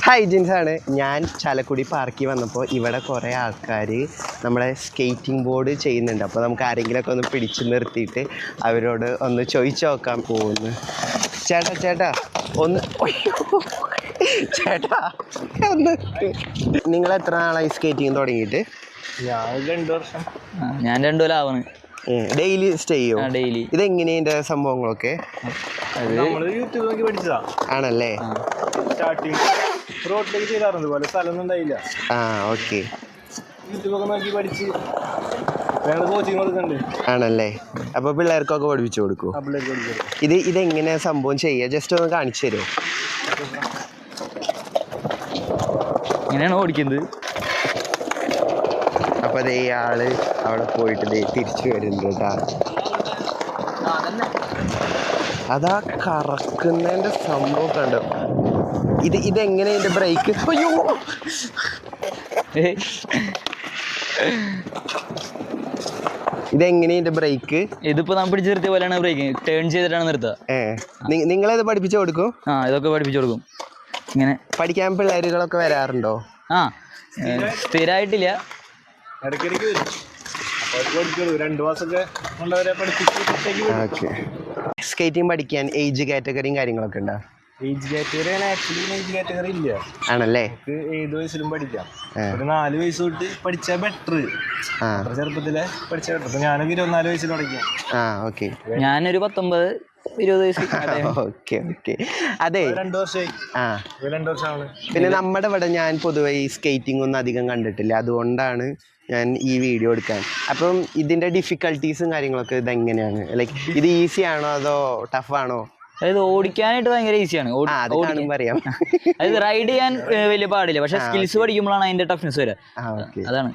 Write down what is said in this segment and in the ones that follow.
Hi ജിൻസാണ്. ഞാൻ ചാലക്കുടി പാർക്കിൽ വന്നപ്പോൾ ഇവിടെ കുറേ ആൾക്കാർ നമ്മുടെ സ്കേറ്റിംഗ് ബോർഡ് ചെയ്യുന്നുണ്ട്. അപ്പോൾ നമുക്ക് ആരെങ്കിലുമൊക്കെ ഒന്ന് പിടിച്ചു നിർത്തിയിട്ട് അവരോട് ഒന്ന് ചോദിച്ചു നോക്കാൻ പോകുന്നു. ചേട്ടാ ഒന്ന് ചേട്ടാ ഒന്ന് നിങ്ങൾ എത്ര നാളായി സ്കേറ്റിംഗ് തുടങ്ങിയിട്ട്? ഞാൻ 2 കൊല്ലം ആവുന്നു. ഡെയിലി സ്റ്റേ ചെയ്യോ? ഡെയിലി. ഇതെങ്ങനെയാ ഇതിന്റെ സംഭവങ്ങളൊക്കെ? യൂട്യൂബ് നോക്കി പഠിച്ചതാ. ആണല്ലേ? സ്റ്റാർട്ടിങ് റോഡിലേക്ക് ചെയ്താറുണ്ട്, പോലെ സ്ഥലമൊന്നും ഉണ്ടായില്ല. ഓക്കെ. യൂട്യൂബൊക്കെ നോക്കി പഠിച്ച് കോച്ചിങ് കൊടുക്കുന്നുണ്ട്. ആണല്ലേ? അപ്പൊ പിള്ളേർക്കൊക്കെ പഠിപ്പിച്ചു കൊടുക്കൂ? ഇതെങ്ങനെയാ സംഭവം ചെയ്യുക? ജസ്റ്റ് ഒന്ന് കാണിച്ചു തരുമോ? ഇങ്ങനെയാണ് ഓടിക്കുന്നത്. അപ്പൊ അതേ ആള് അവിടെ പോയിട്ട് തിരിച്ചു വരുന്നുണ്ട് കേട്ടാ. അതാ കറക്കുന്നതിന്റെ സംഭവം കണ്ടോ? ഇതെങ്ങനെ ഇതിന്റെ ബ്രേക്ക്? അയ്യോ, ഇതെങ്ങനെ ഇതിന്റെ ബ്രേക്ക്? ഇതിപ്പോ നമ്മൾ പിടിച്ച് നിർത്തിയ പോലെയാണ് ബ്രേക്ക്. ടേൺ ചെയ്തിട്ടാണ് നിർത്തുക. നിങ്ങളിത് പഠിപ്പിച്ചു കൊടുക്കും? ഇതൊക്കെ പഠിപ്പിച്ചു കൊടുക്കും. ഇങ്ങനെ പഠിക്കാൻ പിള്ളേരുകളൊക്കെ വരാറുണ്ടോ? സ്ഥിരമായിട്ടില്ല, ഇടയ്ക്കിടയ്ക്ക് വരും. അപ്പോൾ 2 മാസമൊക്കെ ഉള്ളവരെ പഠിപ്പിച്ച്. സ്കേറ്റിംഗ് പഠിക്കാൻ ഏജ് കാറ്റഗറിയും കാര്യങ്ങളൊക്കെ ഉണ്ടോ? Age category actually age category ഇല്ല. ആണല്ലേ? നമുക്ക് ഏത് വയസ്സിലും പഠിക്കാം. ഒരു 4 വയസ്സ് തൊട്ട് പഠിച്ചാൽ ബെറ്റർ. ചെറുപ്പത്തിലെ പഠിച്ചാൽ ബെറ്റർ. ഞാനൊക്കെ 24 വയസ്സിൽ പഠിക്കാം. ഓക്കെ. ഞാനൊരു 19-20 വയസ്സ്. ഓക്കെ. അതെ, 2 വർഷമായി. 2 വർഷമാണ്. പിന്നെ നമ്മുടെ ഇവിടെ ഞാൻ പൊതുവെ ഈ സ്കേറ്റിംഗ് ഒന്നും അധികം കണ്ടിട്ടില്ല. അതുകൊണ്ടാണ് ഞാൻ ഈ വീഡിയോ എടുക്കാൻ. അപ്പം ഇതിന്റെ ഡിഫിക്കൽട്ടീസും കാര്യങ്ങളൊക്കെ ഇതെങ്ങനെയാണ്? ലൈക്ക് ഇത് ഈസി ആണോ അതോ ടഫ് ആണോ? അതായത് ഓടിക്കാനായിട്ട് ഭയങ്കര ഈസിയാണ്. അറിയാം. അതായത് റൈഡ് ചെയ്യാൻ വലിയ പാടില്ല, പക്ഷെ സ്കിൽസ് പഠിക്കുമ്പോഴാണ് അതിന്റെ ടഫ്നെസ് വരിക. അതാണ്,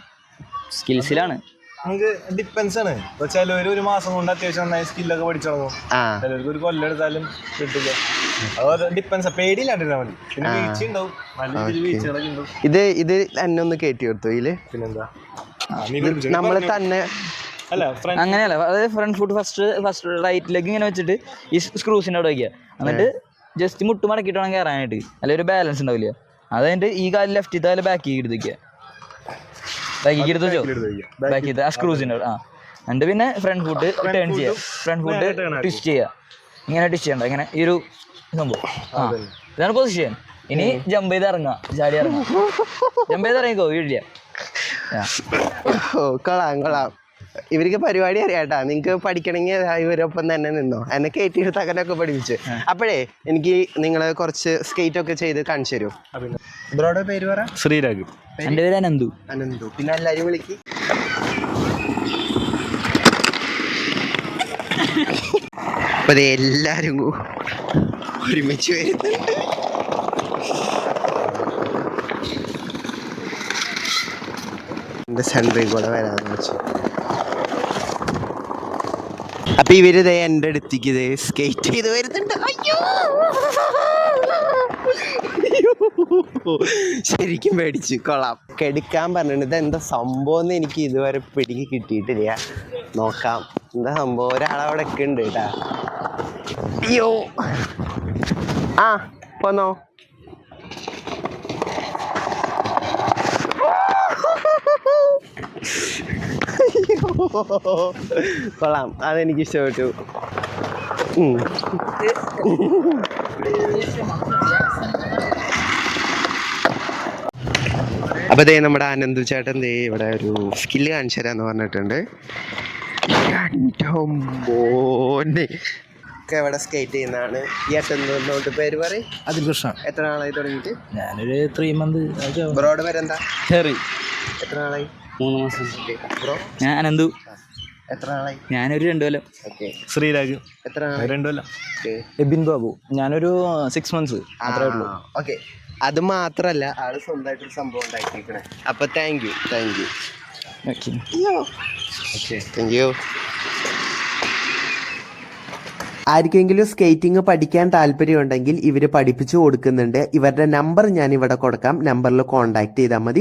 സ്കിൽസിലാണ്. നമുക്ക് ഡിപ്പെൻസ് ആണ്. ചിലവര് 1 മാസം കൊണ്ട് അത്യാവശ്യം നന്നായി സ്കില്ലൊക്കെ പഠിച്ചു തുടങ്ങും. ചിലർക്ക് 1 കൊല്ലം എടുത്താലും കിട്ടില്ല. അത് ഡിപ്പെൻസ്. പേടിയില്ലാണ്ടിരുന്നാൽ മതി. പിന്നെ വീഴ്ച ഉണ്ടാവും, നല്ല രീതിയിൽ വീഴ്ചകളൊക്കെ ഉണ്ടാവും. ഇത് എന്നെ ഒന്ന് കയറ്റി കൊടുത്തു. പിന്നെന്താ, നമ്മള് തന്നെ അങ്ങനെയല്ല. അതായത് ഫ്രണ്ട് ഫുട്ട് ഫസ്റ്റ് റൈറ്റിലേക്ക് ഇങ്ങനെ വെച്ചിട്ട് ഈ സ്ക്രൂസിൻ്റെ അവിടെ വയ്ക്കുക. എന്നിട്ട് ജസ്റ്റ് മുട്ട് മടക്കിയിട്ട് വേണം കയറാനായിട്ട്. അല്ലെങ്കിൽ ഒരു ബാലൻസ് ഉണ്ടാവില്ല. അതായത് ഈ കാലിൽ ലെഫ്റ്റ് കാല് ബാക്കി എടുത്ത് വയ്ക്കുക. ബാക്കി എടുത്ത് വെച്ചോ, ബാക്കി ആ സ്ക്രൂസിൻ്റെ അവിടെ. എന്നിട്ട് പിന്നെ ഫ്രണ്ട് ഫുട്ട് ടേൺ ചെയ്യുക. ഫ്രണ്ട് ഫുട്ട് ട്വിസ്റ്റ് ചെയ്യുക. ഇങ്ങനെ ട്വിസ്റ്റ് ചെയ്യണ്ട, ഇങ്ങനെ ഈ ഒരു സംഭവം. ഇതാണ് പൊസിഷൻ. ഇനി ജമ്പ് ചെയ്ത് ഇറങ്ങുക, ചാടി ഇറങ്ങുക. ജമ്പ് ചെയ്ത് ഇറങ്ങിക്കോ, വീഴില്ല. കൊള്ളാം. ഇവർക്ക് പരിപാടി അറിയാട്ടാ. നിങ്ങൾക്ക് പഠിക്കണമെങ്കിൽ ഇവരൊപ്പം തന്നെ നിന്നോ. എന്നെ കയറ്റിയെടുത്ത് അങ്ങനെയൊക്കെ പഠിപ്പിച്ച്. അപ്പോഴേ എനിക്ക് നിങ്ങൾ കുറച്ച് സ്കേറ്റ് ഒക്കെ ചെയ്ത് കാണിച്ചു തരുമോ? ബ്രോയുടെ പേര് പറ. ശ്രീരാഗ്. എൻ്റെ പേര് അനന്തു. പിന്നെ എല്ലാവരും വിളിക്ക്. അപ്പൊ എല്ലാരും ഒരുമിച്ച് വരുന്നുണ്ട്. എന്റെ സെൻട്രിൽ കൂടെ വരാന്ന് വെച്ചു. അപ്പൊ ഇവര് എൻ്റെ അടുത്തേക്ക് സ്കേറ്റ് ചെയ്ത് വരുന്നുണ്ട്. അയ്യോ, ശരിക്കും പേടിച്ചു. കൊള്ളാം. കെടുക്കാൻ പറഞ്ഞിട്ട് ഇതെന്താ സംഭവം എന്ന് എനിക്ക് ഇതുവരെ പിടിക്ക് കിട്ടിയിട്ടില്ല. നോക്കാം എന്താ സംഭവം. ഒരാളവിടെ ഒക്കെ ഉണ്ട് കേട്ടാ. അയ്യോ, പോന്നോ. കൊള്ളാം, അതെനിക്ക് ഇഷ്ടപ്പെട്ടു. അപ്പൊ നമ്മുടെ അനന്തു ചേട്ടൻ ഇവിടെ ഒരു സ്കില്ല് കാണിച്ചു തരാന്ന് പറഞ്ഞിട്ടുണ്ട്. എവിടെ സ്കേറ്റ് ചെയ്യുന്നതാണ് ഈ അറ്റന്നോട്ട്. പേര് പറയും. അതിൽ കൃഷ്ണ. എത്ര നാളായി തുടങ്ങിയിട്ട്? ഞാനൊരു 3 മന്ത്. ബ്രോയുടെ പേരെന്താ? എത്ര നാളായി? 3 മാസം. ബ്രോ? ഞാൻ അനന്തു. എത്ര നാളായി? ഞാനൊരു 2 കൊല്ലം. ശ്രീരാഗ്. എത്ര നാളായി? 2 കൊല്ലം. എബിൻ ബാബു. ഞാനൊരു 6 മന്ത്സ്. അത്രേ ഉള്ളൂ. ഓക്കെ. അത് മാത്രല്ല, ആള് സ്വന്തമായിട്ടൊരു സംഭവം ഉണ്ടാക്കിയിരിക്കണേ. അപ്പൊ താങ്ക് യു. ആർക്കെങ്കിലും സ്കേറ്റിംഗ് പഠിക്കാൻ താല്പര്യമുണ്ടെങ്കിൽ ഇവർ പഠിപ്പിച്ചു കൊടുക്കുന്നുണ്ട്. ഇവരുടെ നമ്പർ ഞാൻ ഇവിടെ കൊടുക്കാം. നമ്പറിൽ കോൺടാക്ട് ചെയ്താൽ മതി.